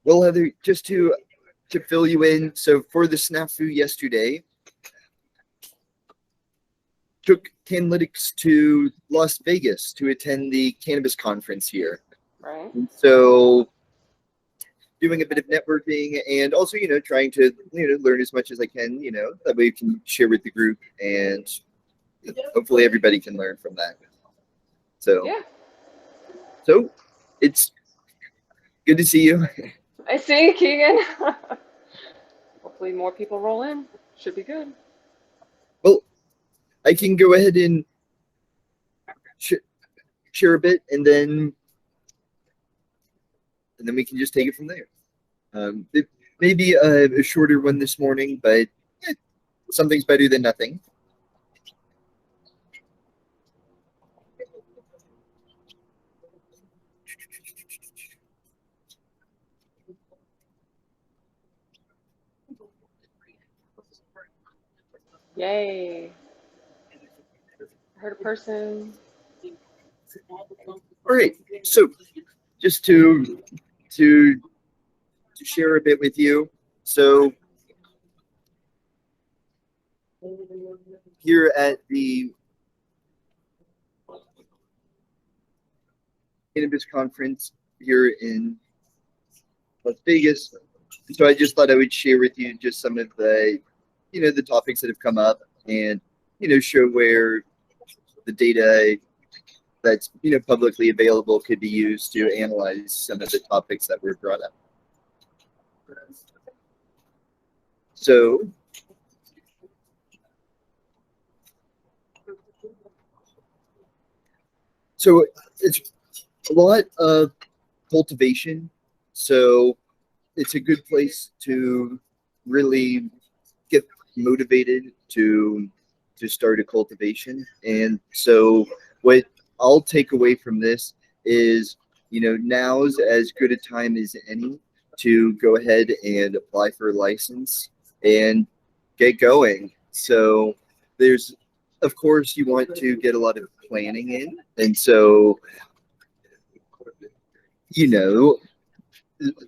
Well, Heather, just to fill you in, so for the snafu yesterday, took Cannalytics to Las Vegas to attend the cannabis conference here. Right. And so doing a bit of networking and also, trying to, learn as much as I can, that way you can share with the group and hopefully everybody can learn from that. So, yeah. So it's good to see you. I see, Keegan. Hopefully more people roll in. Should be good. Well, I can go ahead and share a bit, and then we can just take it from there. It may be a shorter one this morning, but something's better than nothing. Yay. Heard a person. All right. So just to share a bit with you. So here at the Cannabis conference here in Las Vegas. So I just thought I would share with you just some of the, the topics that have come up and, show where the data that's, publicly available could be used to analyze some of the topics that were brought up. So it's a lot of cultivation. So it's a good place to really get motivated to start a cultivation. And so what I'll take away from this is, now's as good a time as any to go ahead and apply for a license and get going. So there's, of course, you want to get a lot of planning in. And so,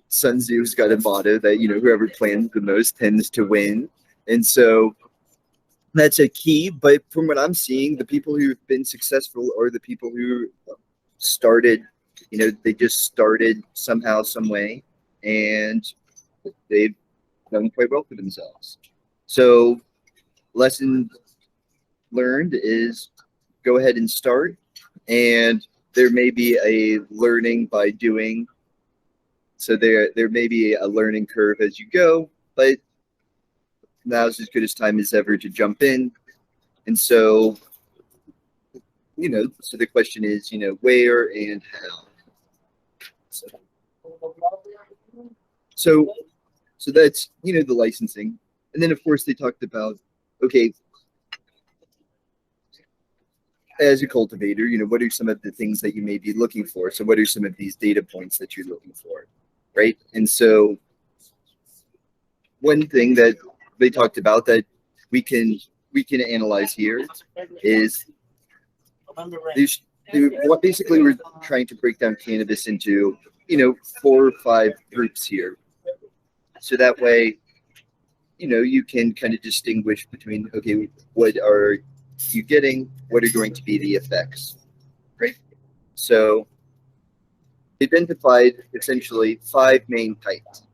Sun Tzu's got a motto that, whoever plans the most tends to win. And so that's a key. But from what I'm seeing, the people who've been successful are the people who started, they just started somehow, some way, and they've done quite well for themselves. So lesson learned is go ahead and start. And there may be a learning by doing. So there may be a learning curve as you go, but now's as good as time as ever to jump in. And so, so the question is, where and how. So that's, the licensing. And then, of course, they talked about, okay, as a cultivator, what are some of the things that you may be looking for? So what are some of these data points that you're looking for, right? And so one thing that they talked about that we can analyze here is what basically we're trying to break down cannabis into, 4 or 5 groups here. So that way, you can kind of distinguish between, okay, what are you getting? What are going to be the effects, right? So identified essentially 5 main types.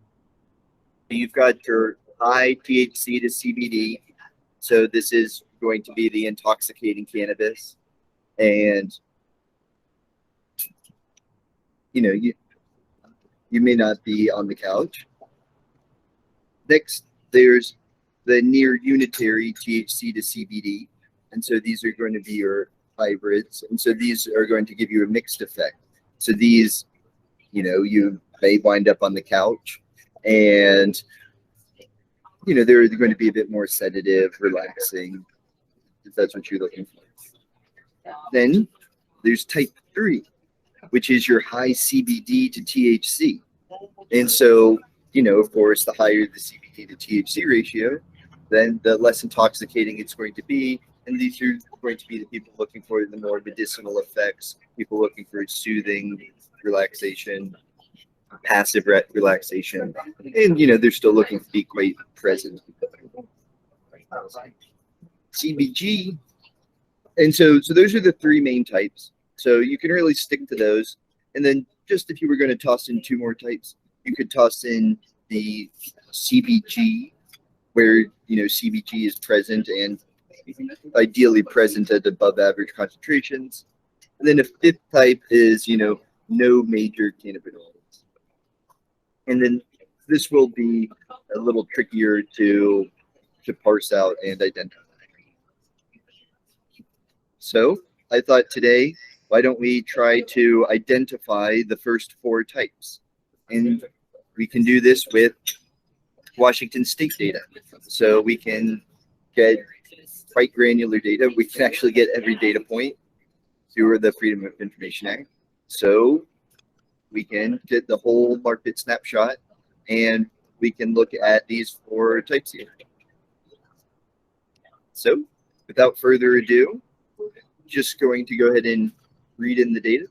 You've got your high THC to CBD. So this is going to be the intoxicating cannabis. And, you may not be on the couch. Next, there's the near unitary THC to CBD. And so these are going to be your hybrids. And so these are going to give you a mixed effect. So these, you may wind up on the couch and, they're going to be a bit more sedative, relaxing, if that's what you're looking for. Then there's type 3, which is your high CBD to THC. And so, of course, the higher the CBD to THC ratio, then the less intoxicating it's going to be. And these are going to be the people looking for the more medicinal effects, people looking for soothing, relaxation. passive relaxation, and they're still looking to be quite present. CBG, and so those are the three main types. So you can really stick to those, and then just if you were going to toss in two more types, you could toss in the CBG, where CBG is present and ideally present at above average concentrations. And then a fifth type is no major cannabinoids. And then this will be a little trickier to parse out and identify. So I thought today, why don't we try to identify the first four types? And we can do this with Washington State data. So we can get quite granular data. We can actually get every data point through the Freedom of Information Act. So we can get the whole market snapshot, and we can look at these four types here. So without further ado, just going to go ahead and read in the data,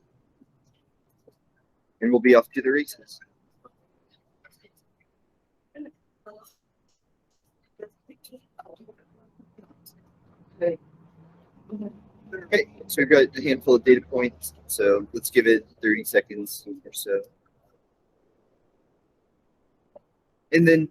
and we'll be off to the races. Okay, so we've got a handful of data points, so let's give it 30 seconds or so. And then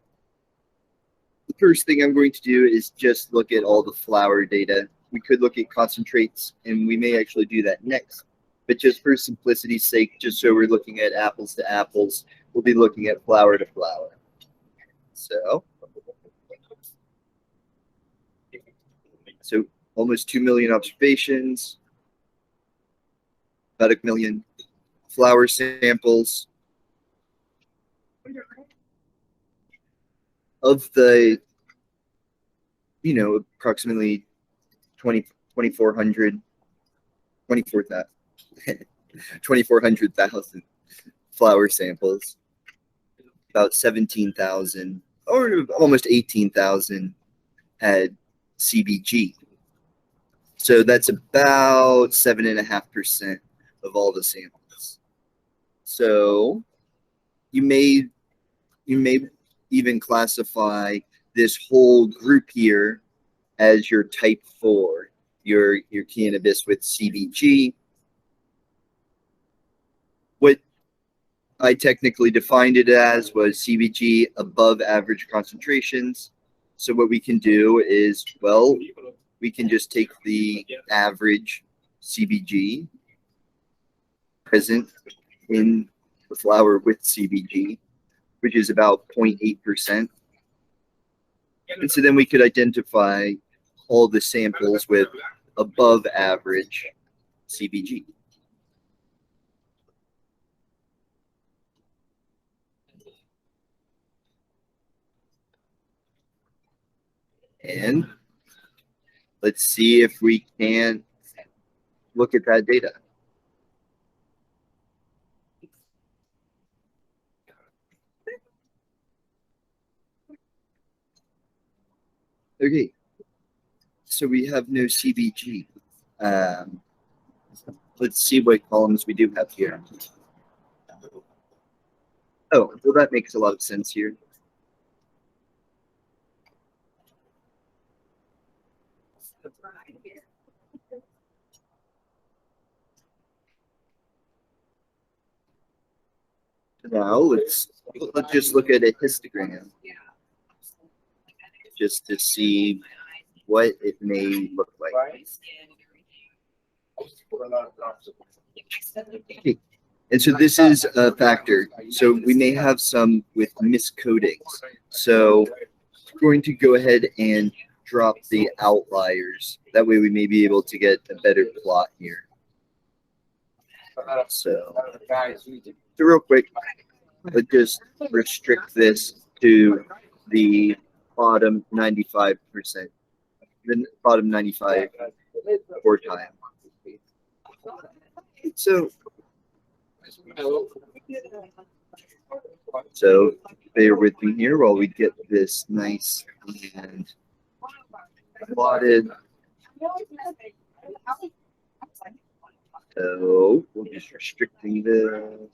the first thing I'm going to do is just look at all the flower data. We could look at concentrates, and we may actually do that next. But just for simplicity's sake, just so we're looking at apples to apples, we'll be looking at flower to flower. So almost 2 million observations, about 1 million flower samples. Of the, approximately 2,400 24,000 flower samples, about 17,000 or almost 18,000 had CBG. So that's about 7.5% of all the samples. So you may even classify this whole group here as your type 4, your cannabis with CBG. What I technically defined it as was CBG above average concentrations. So what we can do is, well, we can just take the average CBG present in the flower with CBG, which is about 0.8%. And so then we could identify all the samples with above average CBG. And let's see if we can look at that data. Okay, so we have no CBG. Let's see what columns we do have here. Oh, well, that makes a lot of sense here. Now let's just look at a histogram, just to see what it may look like. Okay. And so this is a factor. So we may have some with miscodings. So we're going to go ahead and drop the outliers. That way we may be able to get a better plot here. So real quick, let's just restrict this to the bottom 95%, the bottom 95 quartile. So bear with me here while we get this nice and plotted. So we're just restricting this.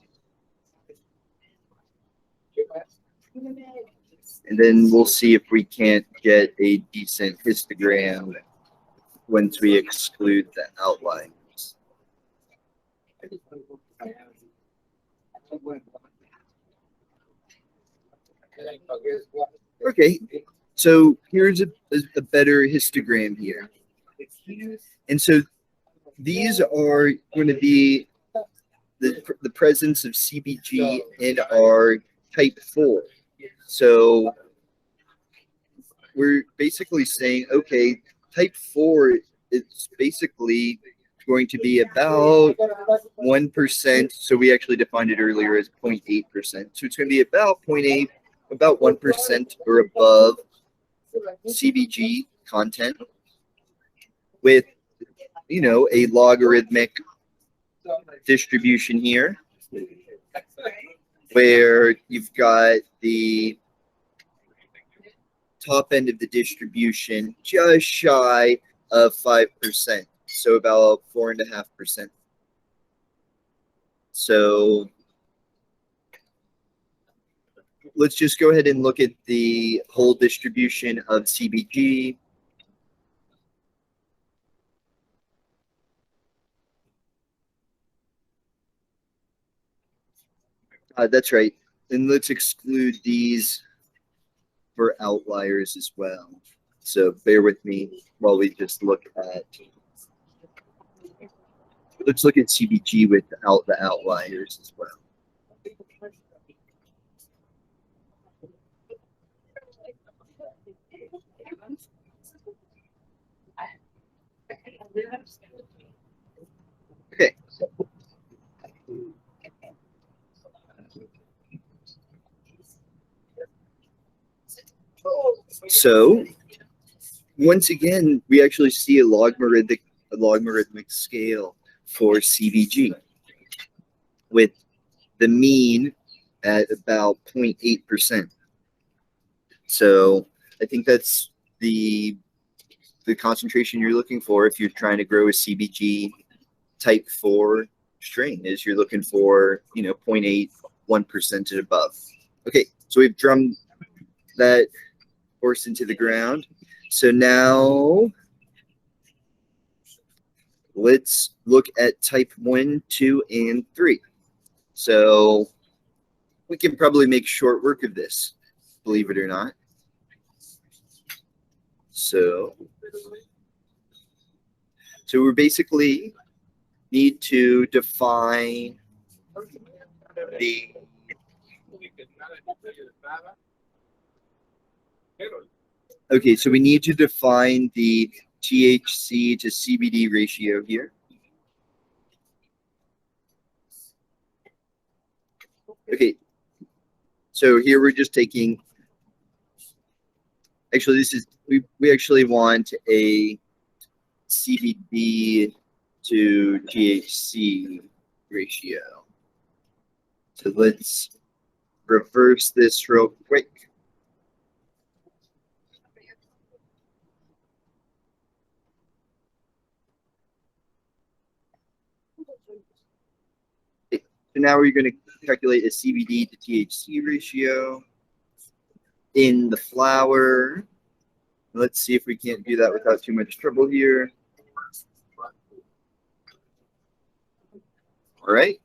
And then we'll see if we can't get a decent histogram once we exclude the outliers. Okay, so here's a better histogram here. And so these are going to be the presence of CBG in our type 4. So we're basically saying, okay, type 4 is basically going to be about 1%. So we actually defined it earlier as 0.8%. So it's going to be about 0.8, about 1% or above CBG content with, you know, a logarithmic distribution here where you've got the top end of the distribution just shy of 5%, so about 4.5%. So let's just go ahead and look at the whole distribution of CBG. That's right. And let's exclude these for outliers as well. So bear with me while we just look at, let's look at CBG without the outliers as well. Okay. So once again, we actually see a logarithmic scale for CBG with the mean at about 0.8%. So I think that's the concentration you're looking for if you're trying to grow a CBG type 4 strain, is you're looking for, you know, 0.81% and above. Okay, so we've drummed that horse into the ground. So now let's look at type 1, 2, and 3. So we can probably make short work of this, believe it or not. So we basically need to define the okay, so we need to define the THC to CBD ratio here. Okay, so here we're just taking, actually this is, we actually want a CBD to THC ratio. So let's reverse this real quick. So now we're going to calculate a CBD to THC ratio in the flower. Let's see if we can't do that without too much trouble here. All right.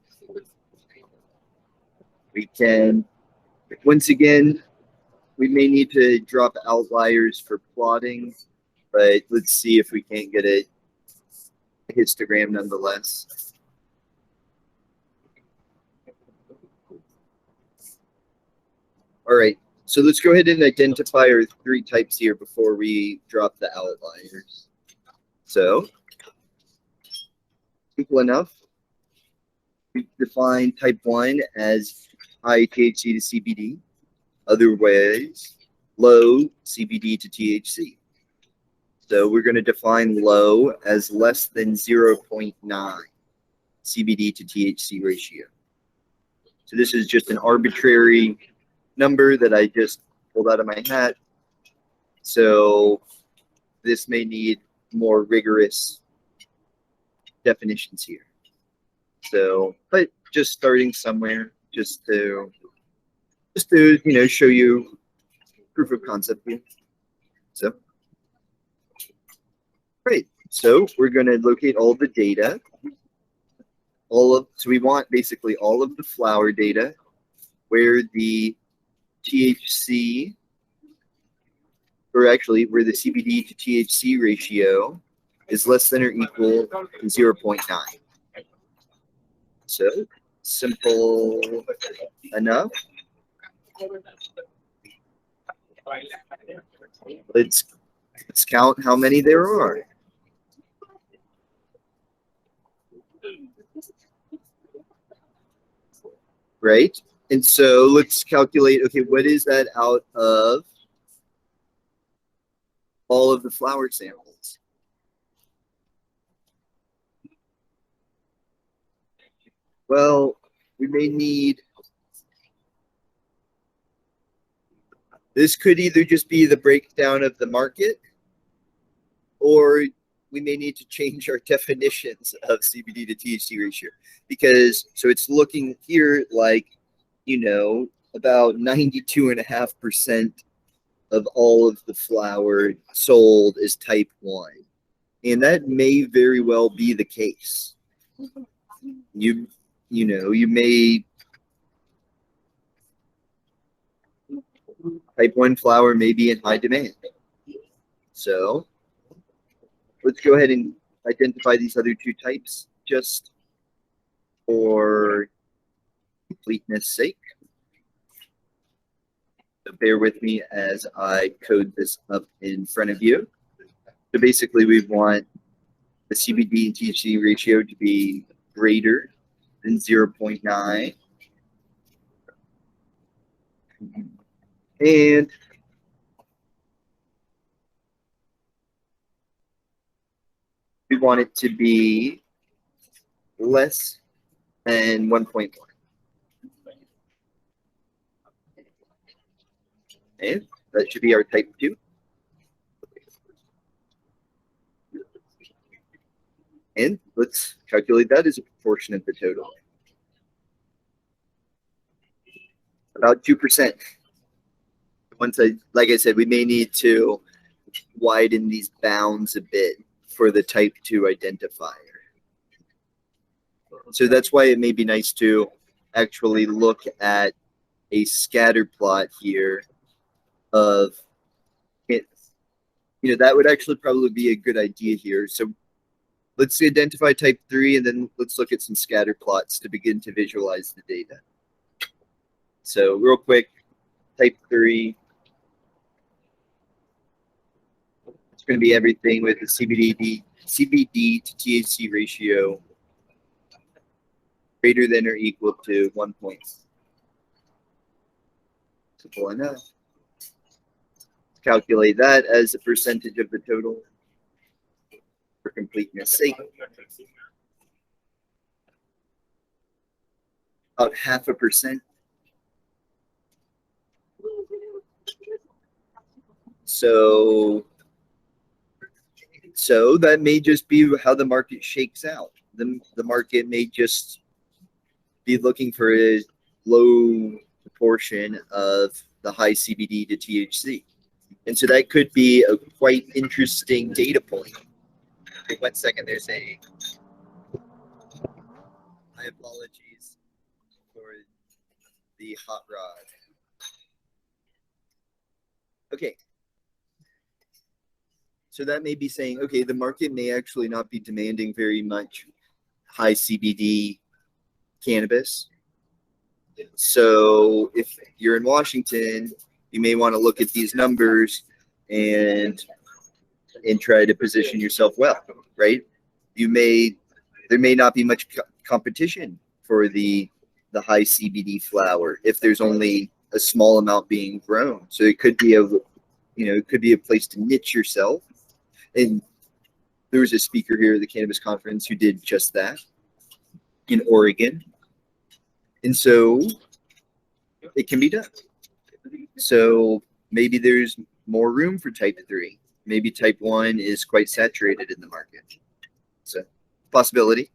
We can, once again, we may need to drop outliers for plotting, but let's see if we can't get a histogram nonetheless. All right, so let's go ahead and identify our 3 types here before we drop the outliers. So, simple enough. We define type 1 as high THC to CBD. Otherwise, low CBD to THC. So we're going to define low as less than 0.9 CBD to THC ratio. So this is just an arbitrary number that I just pulled out of my hat. So this may need more rigorous definitions here. So, but just starting somewhere just to just to show you proof of concept here. So, great. So we're going to locate all the data. So we want basically all of the flower data where the THC, or actually where the CBD to THC ratio is less than or equal to 0.9. So simple enough. Let's count how many there are. Right? And so let's calculate, okay, what is that out of all of the flower samples? Well, we may need, this could either just be the breakdown of the market, or we may need to change our definitions of CBD to THC ratio, because so it's looking here like, about 92.5% of all of the flower sold is type 1. And that may very well be the case. You may, type 1 flower may be in high demand. So let's go ahead and identify these other two types just for completeness sake. So bear with me as I code this up in front of you. So basically we want the CBD and THC ratio to be greater than 0.9. And we want it to be less than 1.1. And that should be our type 2. And let's calculate that as a proportion of the total. About 2%. Like I said, we may need to widen these bounds a bit for the type 2 identifier. So that's why it may be nice to actually look at a scatter plot here of it. That would actually probably be a good idea here. So let's identify type 3, and then let's look at some scatter plots to begin to visualize the data. So real quick, type 3. It's going to be everything with the CBD to THC ratio greater than or equal to 1 point. Simple enough. Calculate that as a percentage of the total for completeness sake. About 0.5%. So that may just be how the market shakes out. The market may just be looking for a low proportion of the high CBD to THC. And so that could be a quite interesting data point. Wait 1 second, there's my apologies for the hot rod. Okay. So that may be saying, okay, the market may actually not be demanding very much high CBD cannabis. So if you're in Washington, you may want to look at these numbers and try to position yourself well, right? There may not be much competition for the high CBD flower if there's only a small amount being grown. So it could be a place to niche yourself. And there was a speaker here at the Cannabis Conference who did just that in Oregon. And so it can be done. So maybe there's more room for type 3. Maybe type 1 is quite saturated in the market. So possibility.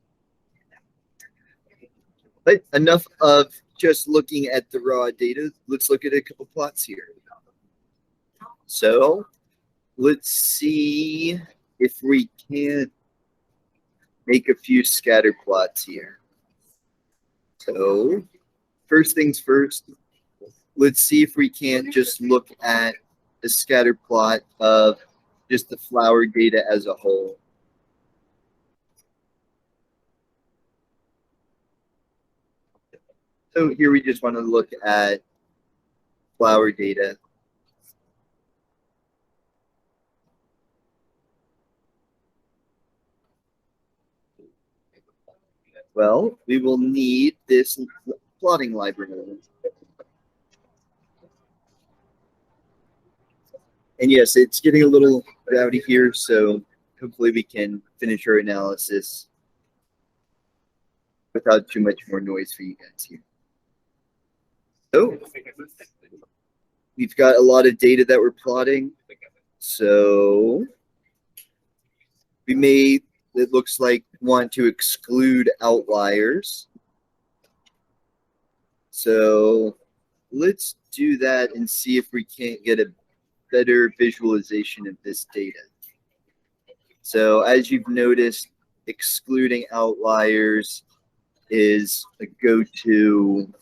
But enough of just looking at the raw data, let's look at a couple plots here. So let's see if we can't make a few scatter plots here. So first things first, let's see if we can't just look at a scatter plot of just the flower data as a whole. So here we just want to look at flower data. Well, we will need this plotting library. And yes, it's getting a little rowdy here, so hopefully we can finish our analysis without too much more noise for you guys here. So we've got a lot of data that we're plotting. So we may, it looks like, want to exclude outliers. So let's do that and see if we can't get a better visualization of this data. So as you've noticed, excluding outliers is a go-to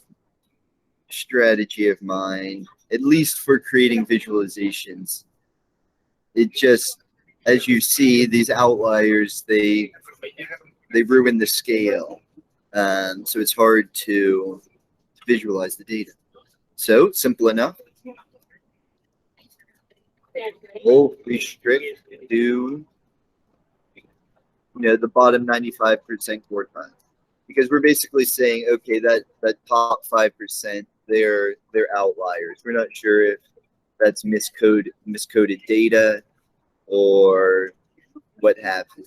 strategy of mine, at least for creating visualizations. It just, as you see, these outliers, they ruin the scale. So it's hard to visualize the data. So simple enough. We'll restrict to the bottom 95% quartile, because we're basically saying, okay, that top 5%, they're outliers. We're not sure if that's miscoded data or what have you.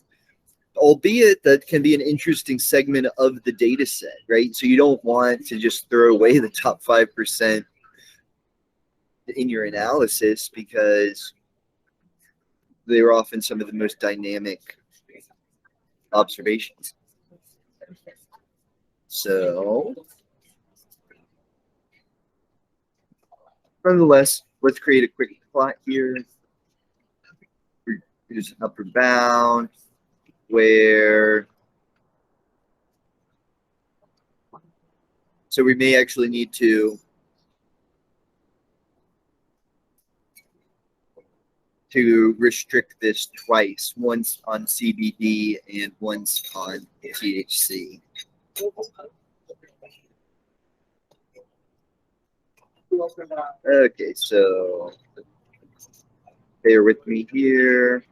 Albeit that can be an interesting segment of the data set, right? So you don't want to just throw away the top 5% in your analysis, because they're often some of the most dynamic observations. So nonetheless, let's create a quick plot here. Here's an upper bound where, so we may actually need to restrict this twice, once on CBD and once on THC. Okay, so bear with me here.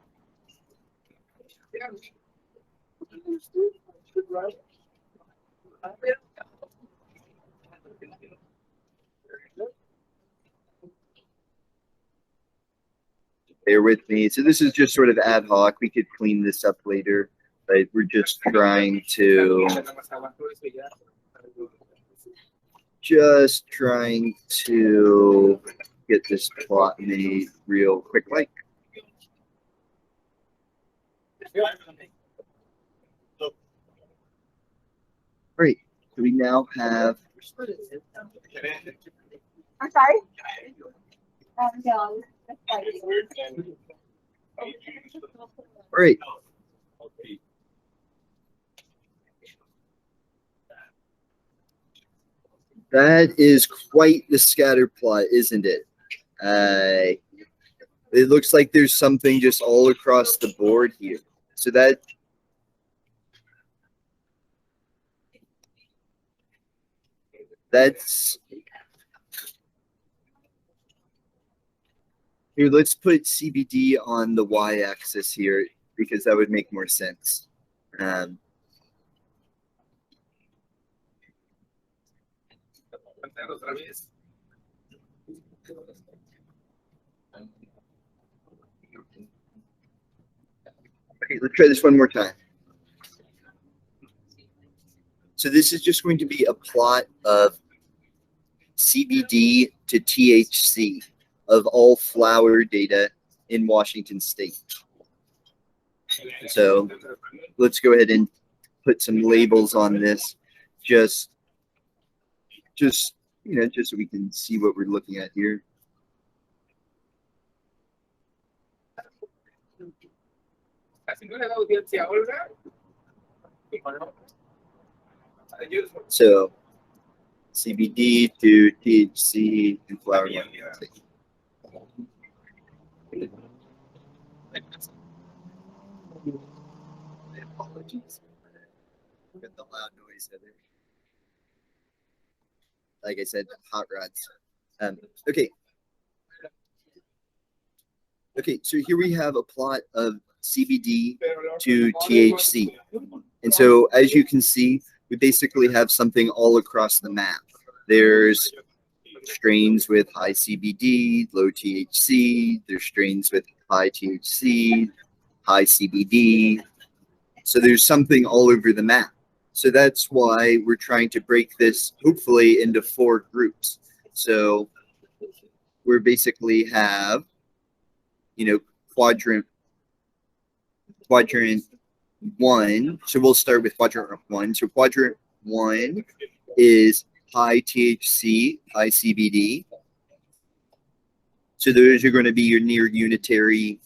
Bear with me. So this is just sort of ad hoc. We could clean this up later, but we're just trying to get this plot made real quick like. Great. So we now have. I'm sorry? All right. That is quite the scatter plot, isn't it? It looks like there's something just all across the board here. So that's here. Let's put CBD on the y-axis here, because that would make more sense. Okay, let's try this one more time. So this is just going to be a plot of CBD to THC of all flower data in Washington State. So let's go ahead and put some labels on this, just just, just so we can see what we're looking at here. So CBD to THC and flower. Apologies. Got the loud noise, Heather. Like I said, hot rods. Okay. Okay, so here we have a plot of CBD to THC. And so as you can see, we basically have something all across the map. There's strains with high CBD, low THC. There's strains with high THC, high CBD. So there's something all over the map. So that's why we're trying to break this, hopefully, into 4 groups. So we basically have, quadrant 1. So we'll start with quadrant 1. So quadrant 1 is high THC, high CBD. So those are going to be your near unitary,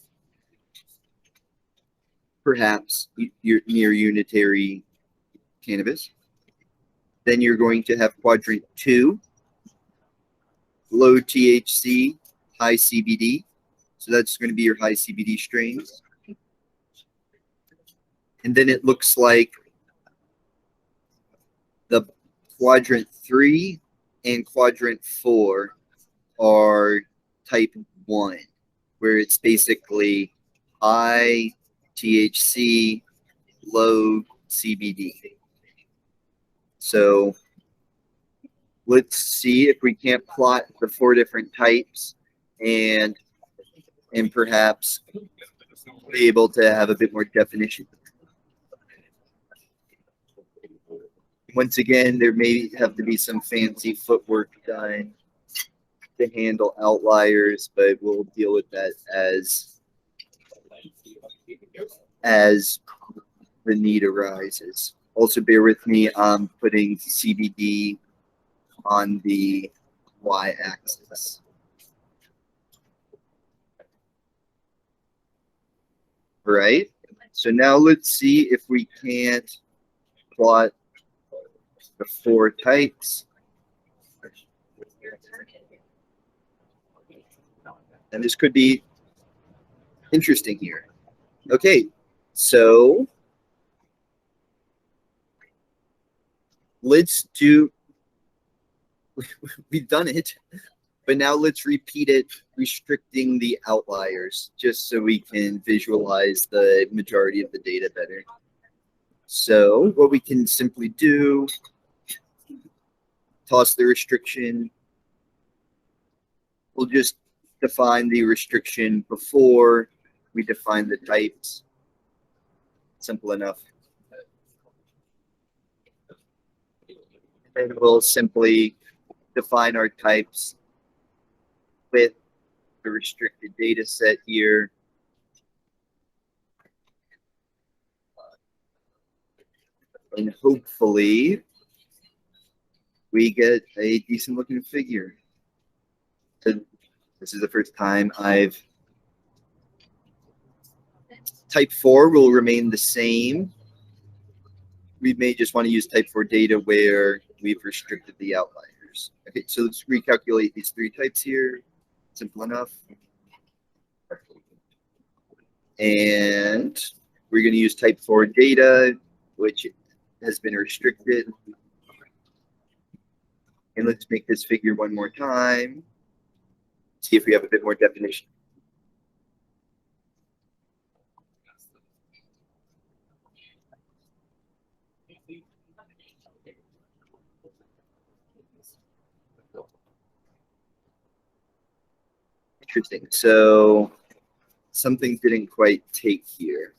perhaps your near unitary cannabis. Then you're going to have quadrant 2, low THC, high CBD. So that's going to be your high CBD strains. And then it looks like the quadrant 3 and quadrant 4 are type 1, where it's basically high THC, low CBD. So let's see if we can't plot the 4 different types and perhaps be able to have a bit more definition. Once again, there may have to be some fancy footwork done to handle outliers, but we'll deal with that as the need arises. Also, bear with me, I'm putting CBD on the y-axis. Right? So now let's see if we can't plot the 4 types. And this could be interesting here. Okay, so let's do, we've done it, but now let's repeat it, restricting the outliers, just so we can visualize the majority of the data better. So what we can simply do, toss the restriction. We'll just define the restriction before we define the types. Simple enough. And we'll simply define our types with the restricted data set here. And hopefully we get a decent looking figure. So this is the first time I've type 4 will remain the same. We may just want to use type 4 data where we've restricted the outliers. Okay, so let's recalculate these 3 types here. Simple enough. And we're going to use type 4 data, which has been restricted. And let's make this figure one more time. See if we have a bit more definition. Interesting. So something didn't quite take here.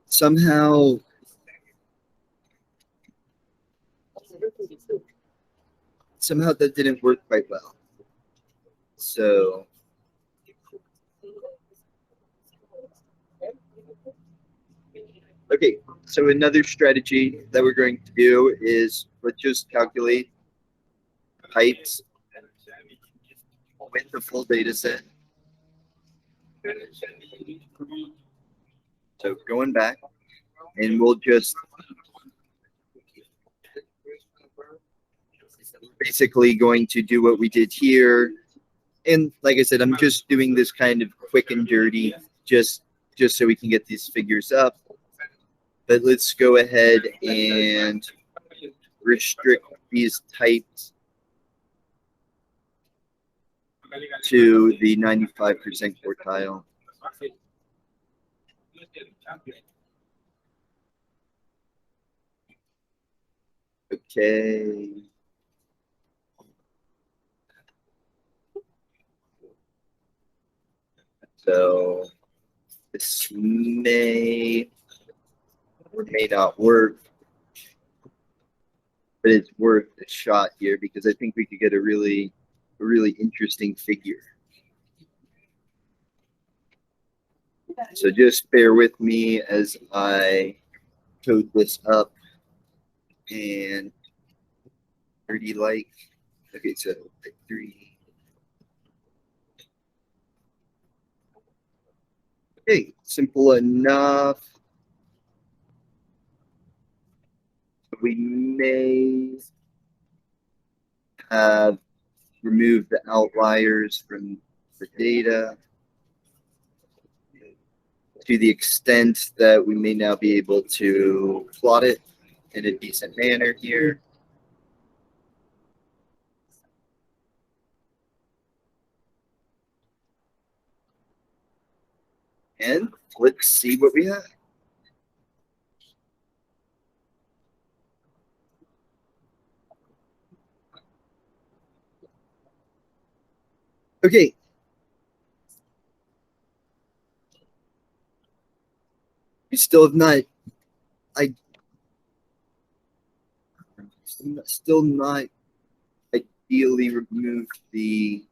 Somehow somehow that didn't work quite well. So okay, so another strategy that we're going to do is let's just calculate heights with the full data set. So going back, and we'll just basically going to do what we did here. And like I said, I'm just doing this kind of quick and dirty, just so we can get these figures up. But let's go ahead and restrict these types to the 95% quartile. Okay. So this may or may not work, but it's worth a shot here because I think we could get a really interesting figure. So just bear with me as I code this up and 30 like. Okay, so like 3. Okay, simple enough. We may have removed the outliers from the data to the extent that we may now be able to plot it in a decent manner here. And let's see what we have. Okay. We still have not, still not ideally removed the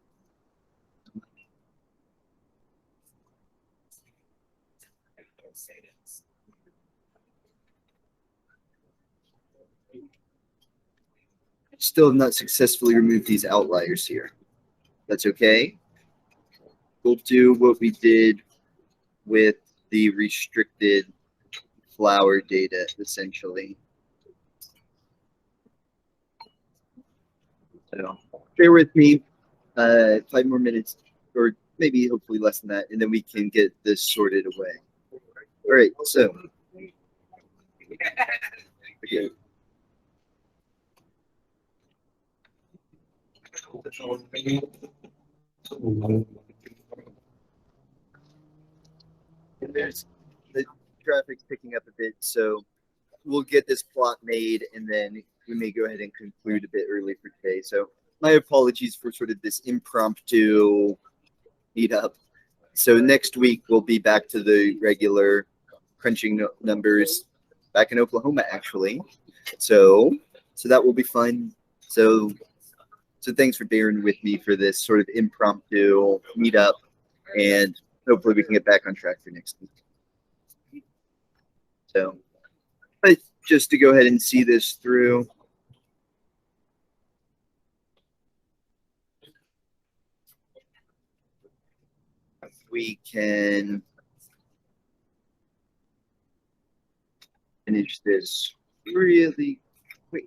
still have not successfully removed these outliers here. That's okay. We'll do what we did with the restricted flower data, essentially. So bear with me, 5 more minutes, or maybe hopefully less than that, and then we can get this sorted away. All right, so. Okay. And there's the traffic's picking up a bit, so we'll get this plot made, and then we may go ahead and conclude a bit early for today. So my apologies for sort of this impromptu meetup. So next week we'll be back to the regular crunching numbers back in Oklahoma, actually. So that will be fun. So thanks for bearing with me for this sort of impromptu meetup, and hopefully we can get back on track for next week. So, but just to go ahead and see this through. We can finish this really quick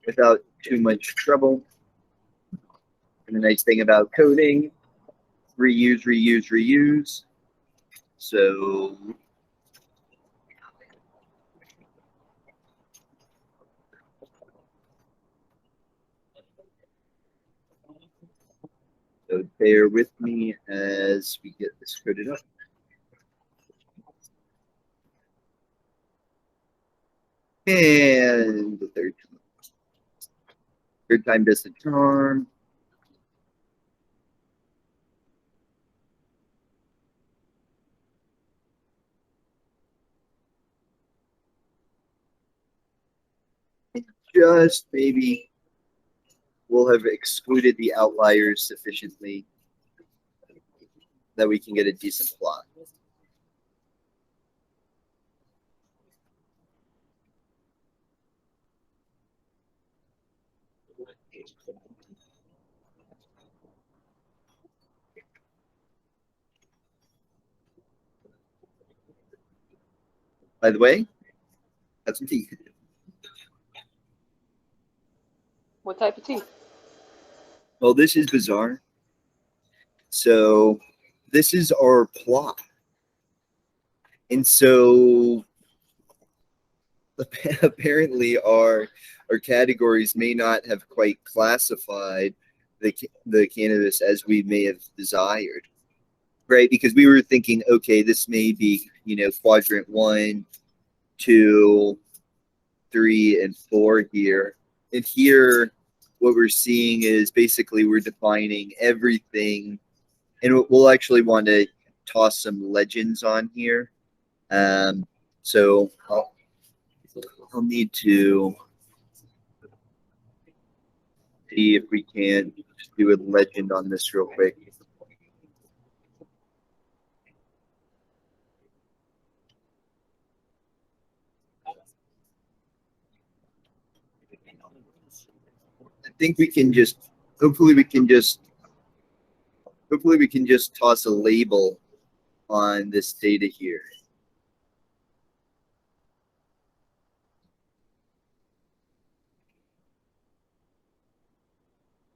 without too much trouble. And the nice thing about coding, reuse, reuse, reuse. So bear with me as we get this coded up. And the third time does the charm. just maybe we'll have excluded the outliers sufficiently that we can get a decent plot. By the way, that's some tea. What type of tea? Well, this is bizarre. So this is our plot. And so apparently our categories may not have quite classified the cannabis as we may have desired, right? Because we were thinking, okay, this may be, quadrant 1, 2, 3, and 4 here. And here, what we're seeing is basically we're defining everything, and we'll actually want to toss some legends on here. So I'll need to see if we can just do a legend on this real quick. I think we can just, hopefully we can just toss a label on this data here.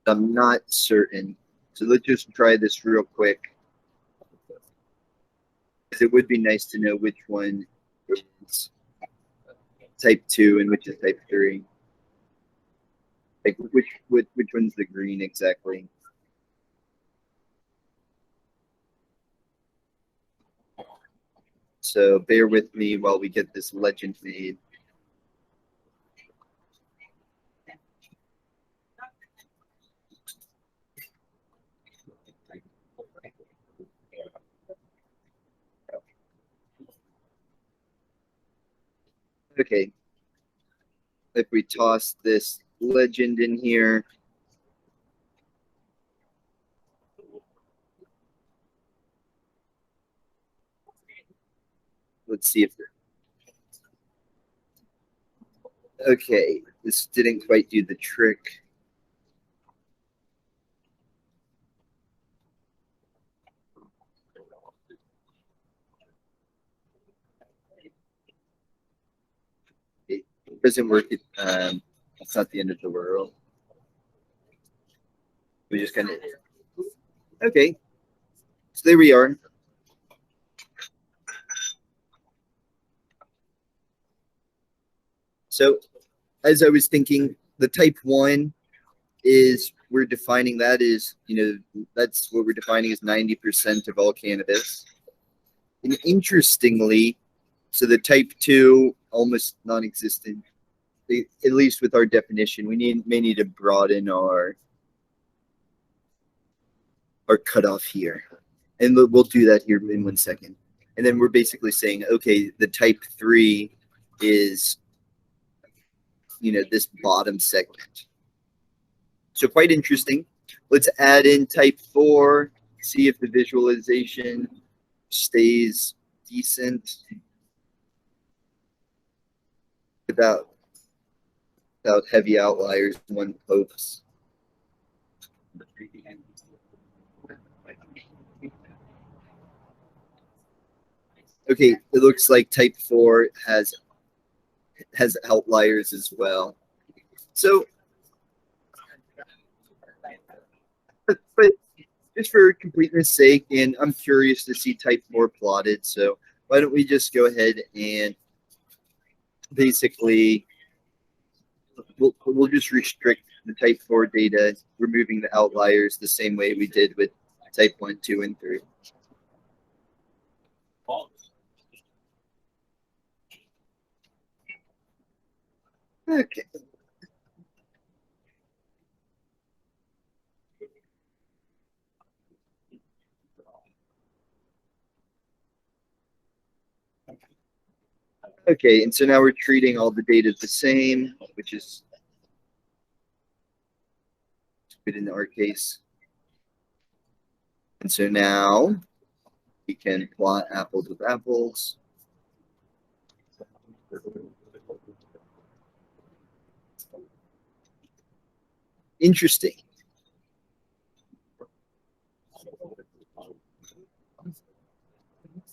I'm not certain. So let's just try this real quick. It would be nice to know which one is type 2 and which is type 3. Like which one's the green exactly? So bear with me while we get this legend made. Okay. If we toss this legend in here, let's see if okay, this didn't quite do the trick. It doesn't work. It's not the end of the world. We just kind of okay. So there we are. So as I was thinking, the type 1 is we're defining that is, that's what we're defining as 90% of all cannabis. And interestingly, so the type 2 almost non-existent, at least with our definition. We may need to broaden our cutoff here, and we'll do that here in 1 second. And then we're basically saying, okay, the type 3 is, this bottom segment. So quite interesting. Let's add in type 4, see if the visualization stays decent without heavy outliers one pokes. Okay, it looks like type 4 has outliers as well. So, but just for completeness sake, and I'm curious to see type 4 plotted, so why don't we just go ahead and basically we'll just restrict the type 4 data, removing the outliers the same way we did with type 1, 2, and 3. Okay. Okay, and so now we're treating all the data the same, which is good in our case. And so now we can plot apples with apples. Interesting.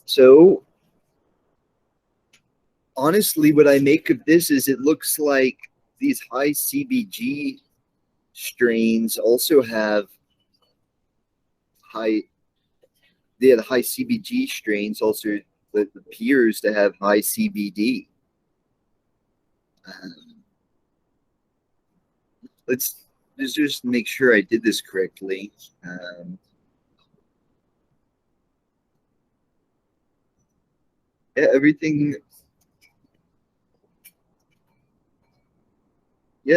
So honestly, what I make of this is it looks like these high CBG strains also have high, the high CBG strains also appears to have high CBD. Let's just make sure I did this correctly. Yeah,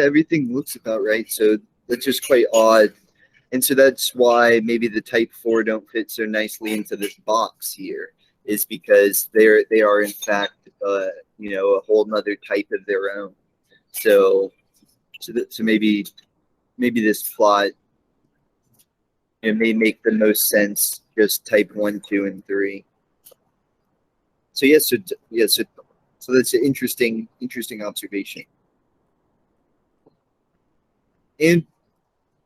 everything looks about right. So that's just quite odd. And so that's why maybe the type 4 don't fit so nicely into this box here, is because they are in fact a whole nother type of their own. So maybe this plot, it may make the most sense just type 1, 2, and 3. So yes, so that's an interesting observation. And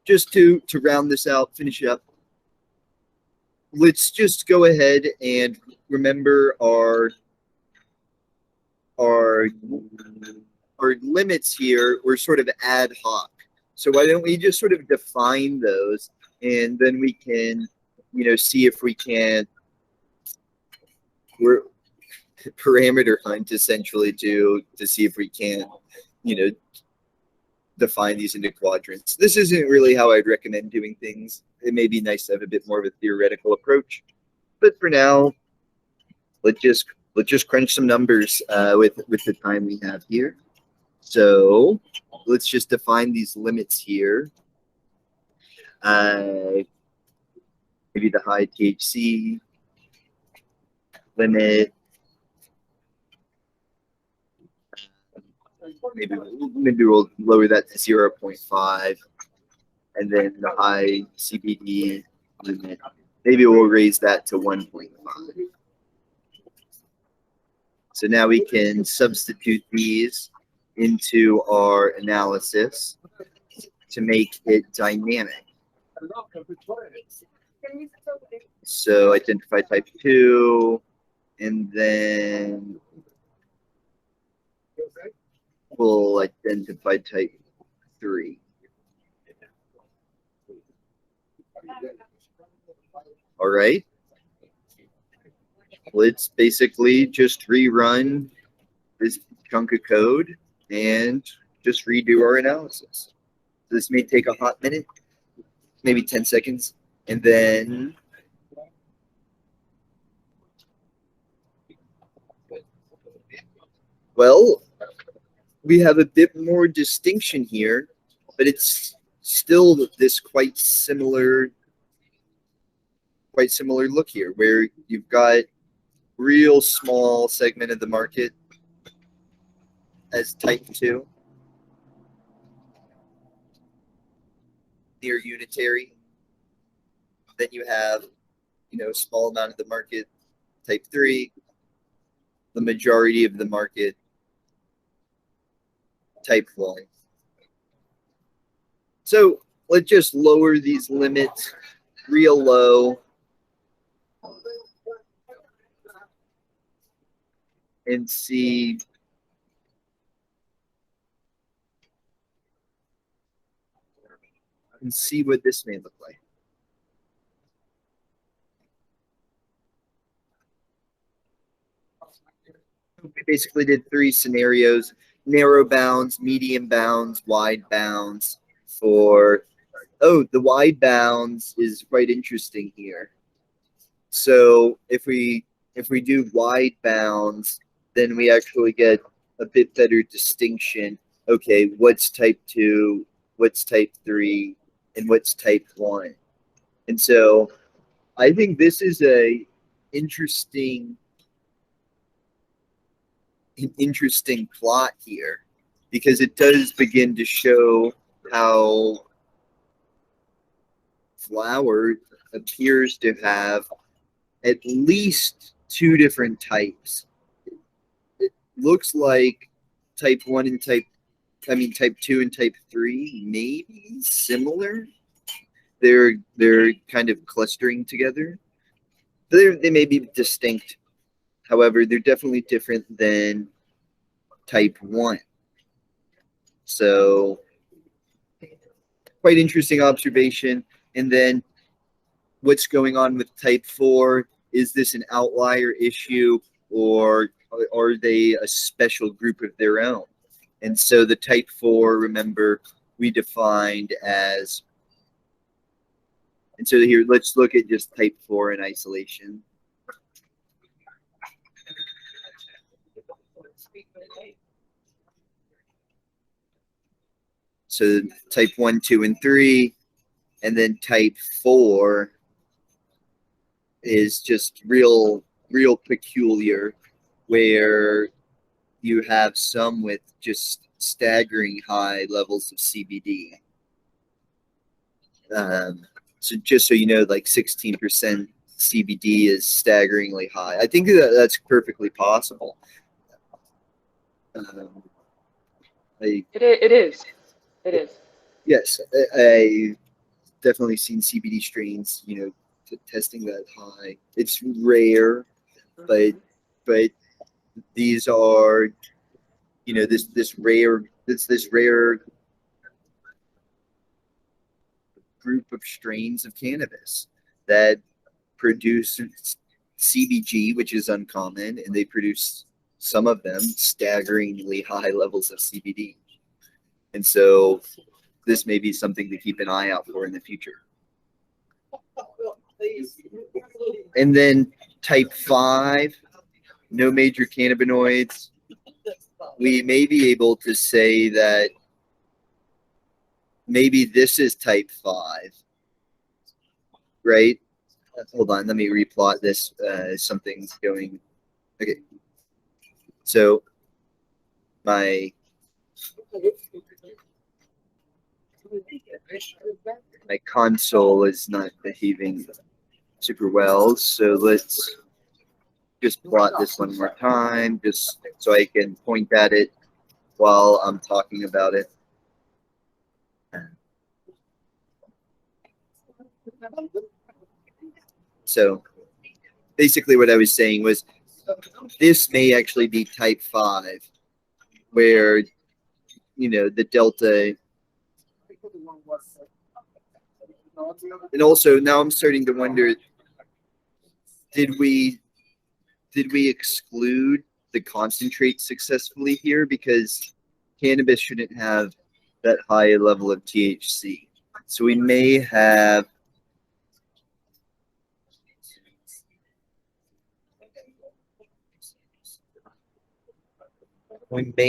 just to round this out, finish up, let's just go ahead and remember our limits here were sort of ad hoc. So why don't we just sort of define those, and then we can, see if we can we're parameter hunt essentially to see if we can, define these into quadrants. This isn't really how I'd recommend doing things. It may be nice to have a bit more of a theoretical approach, but for now, let's just crunch some numbers with the time we have here. So let's just define these limits here. Maybe the high THC limit. Maybe we'll lower that to 0.5, and then the high CBD limit. Maybe we'll raise that to 1.5. So now we can substitute these into our analysis to make it dynamic. So identify type 2, and then we'll identify type 3. All right. Let's basically just rerun this chunk of code and just redo our analysis. This may take a hot minute, maybe 10 seconds, and then well, we have a bit more distinction here, but it's still this quite similar look here, where you've got real small segment of the market as type 2, near unitary. Then you have, a small amount of the market, type 3, the majority of the market, type 1. So let's just lower these limits real low and see what this may look like. We basically did 3 scenarios: narrow bounds, medium bounds, wide bounds. The wide bounds is quite interesting here. So if we do wide bounds, then we actually get a bit better distinction. Okay, what's type 2, what's type 3, and what's type 1. And so I think this is a interesting an interesting plot here, because it does begin to show how flower appears to have at least two different types. It looks like type 1 and type 2 and type 3 may be similar. They're kind of clustering together. They may be distinct. However, they're definitely different than type 1. So quite interesting observation. And then what's going on with type 4? Is this an outlier issue, or are they a special group of their own? And so the type 4, remember, we defined as, and so here, let's look at just type 4 in isolation. So type 1, 2, and 3, and then type 4 is just real peculiar, where you have some with just staggering high levels of CBD. So just so you know, like 16% CBD is staggeringly high. I think that's perfectly possible. It is. Yes, I definitely seen CBD strains, testing that high. It's rare, but these are, this rare group of strains of cannabis that produce CBG, which is uncommon, and they produce, some of them, staggeringly high levels of CBD. And so this may be something to keep an eye out for in the future. And then type 5, no major cannabinoids. We may be able to say that maybe this is type 5, right? Hold on, let me replot this. Something's going. Okay. So my console is not behaving super well, so let's just plot this one more time, just so I can point at it while I'm talking about it. So basically what I was saying was, this may actually be type 5, where, the delta. And also now I'm starting to wonder, did we exclude the concentrate successfully here? Because cannabis shouldn't have that high level of THC. So we may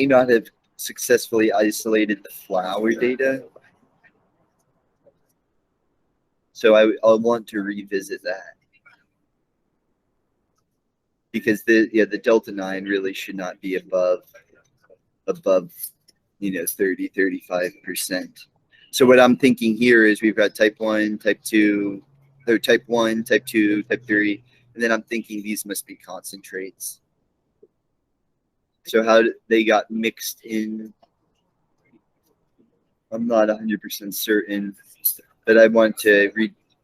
not have successfully isolated the flower data. So I'll want to revisit that, because the delta 9 really should not be above 30-35%. So what I'm thinking here is we've got type 1, type 2, or type 1, type 2, type 3, and then I'm thinking these must be concentrates. So how they got mixed in, I'm not 100% certain, but I want to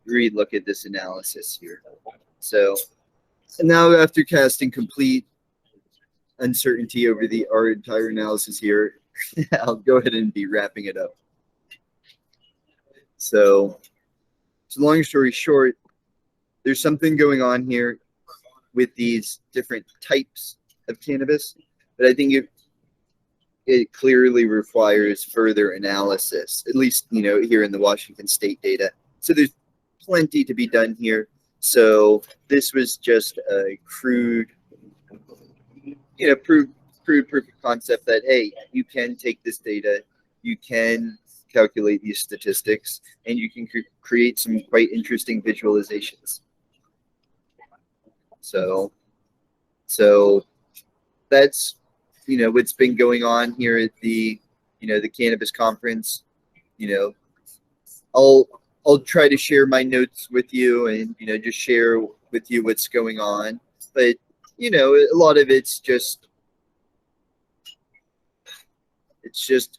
re-look at this analysis here. So, and now after casting complete uncertainty over our entire analysis here, I'll go ahead and be wrapping it up. So long story short, there's something going on here with these different types of cannabis, but I think it clearly requires further analysis, at least, here in the Washington State data. So there's plenty to be done here. So this was just a crude proof of concept that, hey, you can take this data, you can calculate these statistics, and you can create some quite interesting visualizations. So that's what's been going on here at the, the cannabis conference. I'll try to share my notes with you and, just share with you what's going on. But, a lot of it's just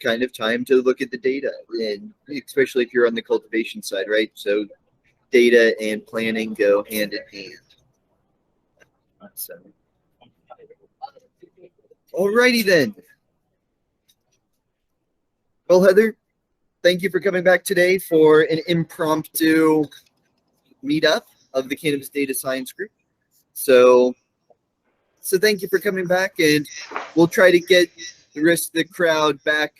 kind of time to look at the data, and especially if you're on the cultivation side, right? So data and planning go hand in hand. So, alrighty then. Well, Heather, thank you for coming back today for an impromptu meetup of the Cannabis Data Science group. So thank you for coming back, and we'll try to get the rest of the crowd back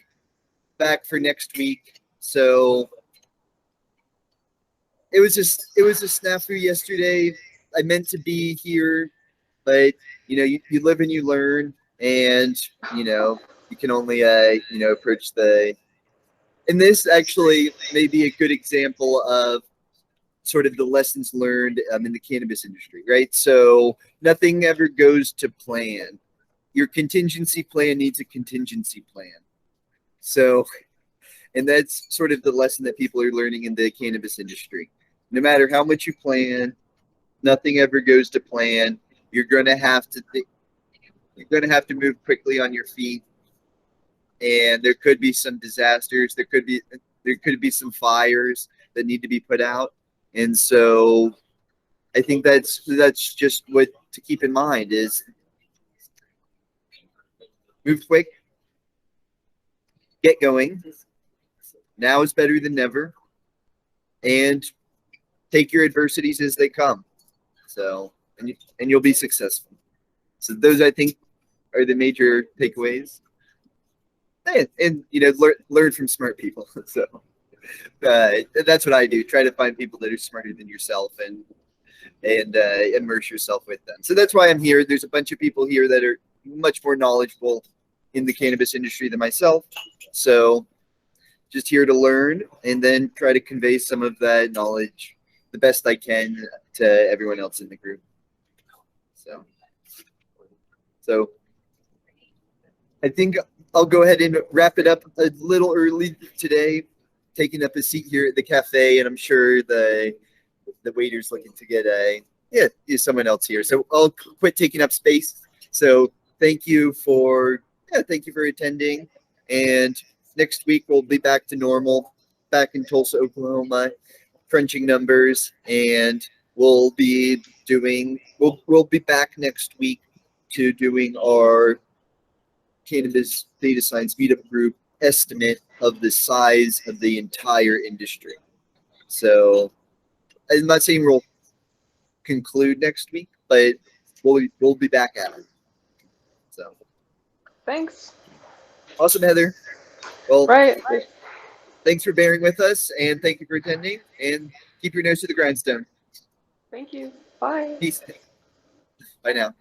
for next week. So it was a snafu yesterday. I meant to be here, but you live and you learn, and you can only approach and this actually may be a good example of sort of the lessons learned in the cannabis industry, right? So nothing ever goes to plan. Your contingency plan needs a contingency plan. So, and that's sort of the lesson that people are learning in the cannabis industry. No matter how much you plan, nothing ever goes to plan. You're going to have to move quickly on your feet, and there could be some disasters. There could be some fires that need to be put out. And so I think that's just what to keep in mind is move quick, get going. Now is better than never, and take your adversities as they come. So, and you'll be successful. So those, I think, are the major takeaways. And learn from smart people. So that's what I do. Try to find people that are smarter than yourself and immerse yourself with them. So that's why I'm here. There's a bunch of people here that are much more knowledgeable in the cannabis industry than myself. So just here to learn and then try to convey some of that knowledge the best I can to everyone else in the group. So I think I'll go ahead and wrap it up a little early today, taking up a seat here at the cafe, and I'm sure the waiter's looking to get someone else here. So I'll quit taking up space. So thank you for attending, and next week we'll be back to normal, back in Tulsa, Oklahoma, crunching numbers, and we'll be back next week to doing our Cannabis Data Science meetup group estimate of the size of the entire industry. So I'm not saying we'll conclude next week, but we'll be back at it. So Thanks. Awesome, Heather. Well, Right. Thanks for bearing with us, and thank you for attending, and keep your nose to the grindstone. Thank you. Bye. Peace. Bye now.